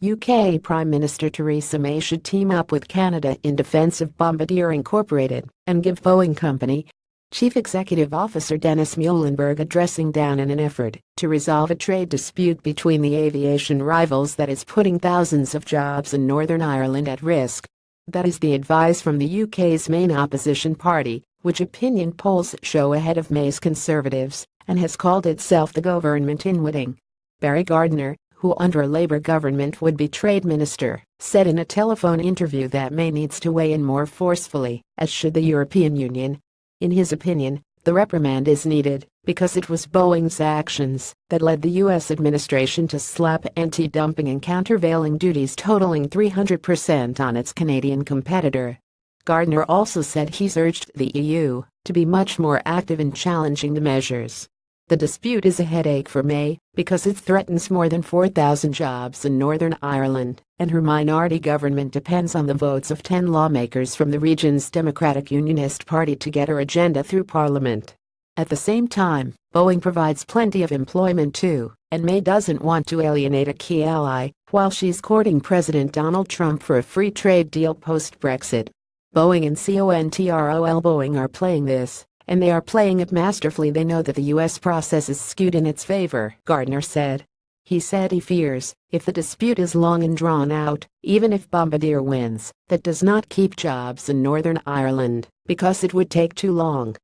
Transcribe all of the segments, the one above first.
UK Prime Minister Theresa May should team up with Canada in defense of Bombardier Inc. and give Boeing Company Chief Executive Officer Dennis Muilenburg a dressing down in an effort to resolve a trade dispute between the aviation rivals that is putting thousands of jobs in Northern Ireland at risk. That is the advice from the UK's main opposition party, which opinion polls show ahead of May's Conservatives, and has called itself the government in waiting. Barry Gardiner, who under a Labour government would be Trade Minister, said in a telephone interview that May needs to weigh in more forcefully, as should the European Union. In his opinion, the reprimand is needed because it was Boeing's actions that led the U.S. administration to slap anti-dumping and countervailing duties totaling 300% on its Canadian competitor. Gardiner also said he's urged the EU to be much more active in challenging the measures. The dispute is a headache for May because it threatens more than 4,000 jobs in Northern Ireland, and her minority government depends on the votes of 10 lawmakers from the region's Democratic Unionist Party to get her agenda through Parliament. At the same time, Boeing provides plenty of employment too, and May doesn't want to alienate a key ally while she's courting President Donald Trump for a free trade deal post-Brexit. Boeing and CONTROL Boeing are playing this, and they are playing it masterfully. They know that the U.S. process is skewed in its favor, Gardiner said. He said he fears, if the dispute is long and drawn out, even if Bombardier wins, that does not keep jobs in Northern Ireland, because it would take too long.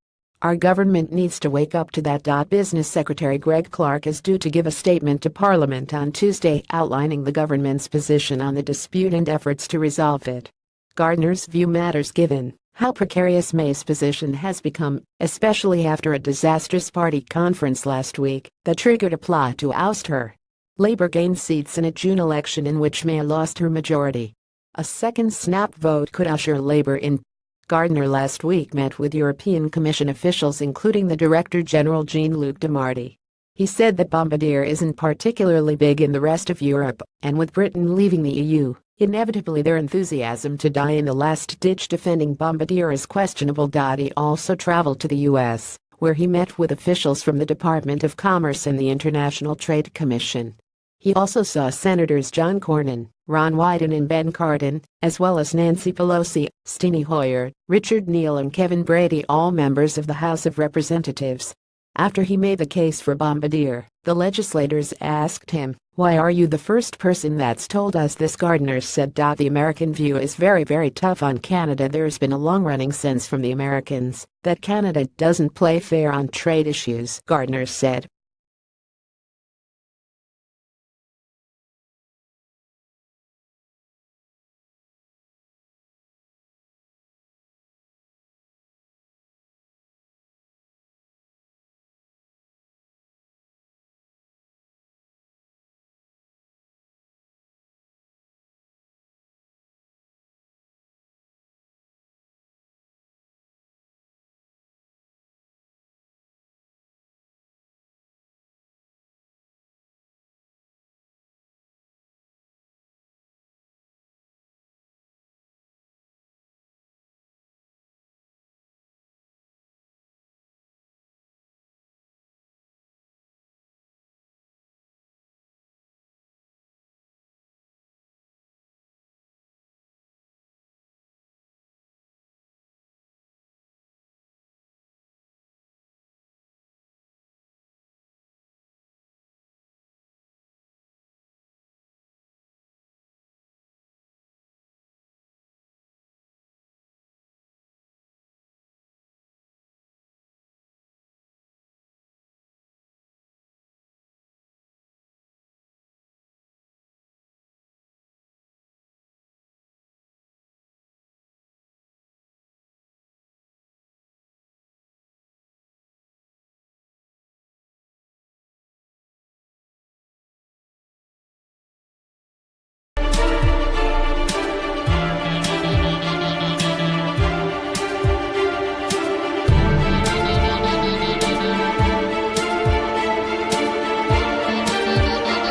Our government needs to wake up to that. Business Secretary Greg Clark is due to give a statement to Parliament on Tuesday outlining the government's position on the dispute and efforts to resolve it. Gardiner's view matters given how precarious May's position has become, especially after a disastrous party conference last week that triggered a plot to oust her. Labour gained seats in a June election in which May lost her majority. A second snap vote could usher Labour in. Gardiner last week met with European Commission officials including the Director General Jean-Luc Demarty. He said that Bombardier isn't particularly big in the rest of Europe, and with Britain leaving the EU, inevitably their enthusiasm to die in the last ditch defending Bombardier is questionable. He also traveled to the U.S., where he met with officials from the Department of Commerce and the International Trade Commission. He also saw Senators John Cornyn, Ron Wyden and Ben Cardin, as well as Nancy Pelosi, Steny Hoyer, Richard Neal and Kevin Brady, all members of the House of Representatives. After he made the case for Bombardier, the legislators asked him, "Why are you the first person that's told us this?" Gardiner said, "The American view is very tough on Canada. There's been a long-running sense from the Americans that Canada doesn't play fair on trade issues," Gardiner said.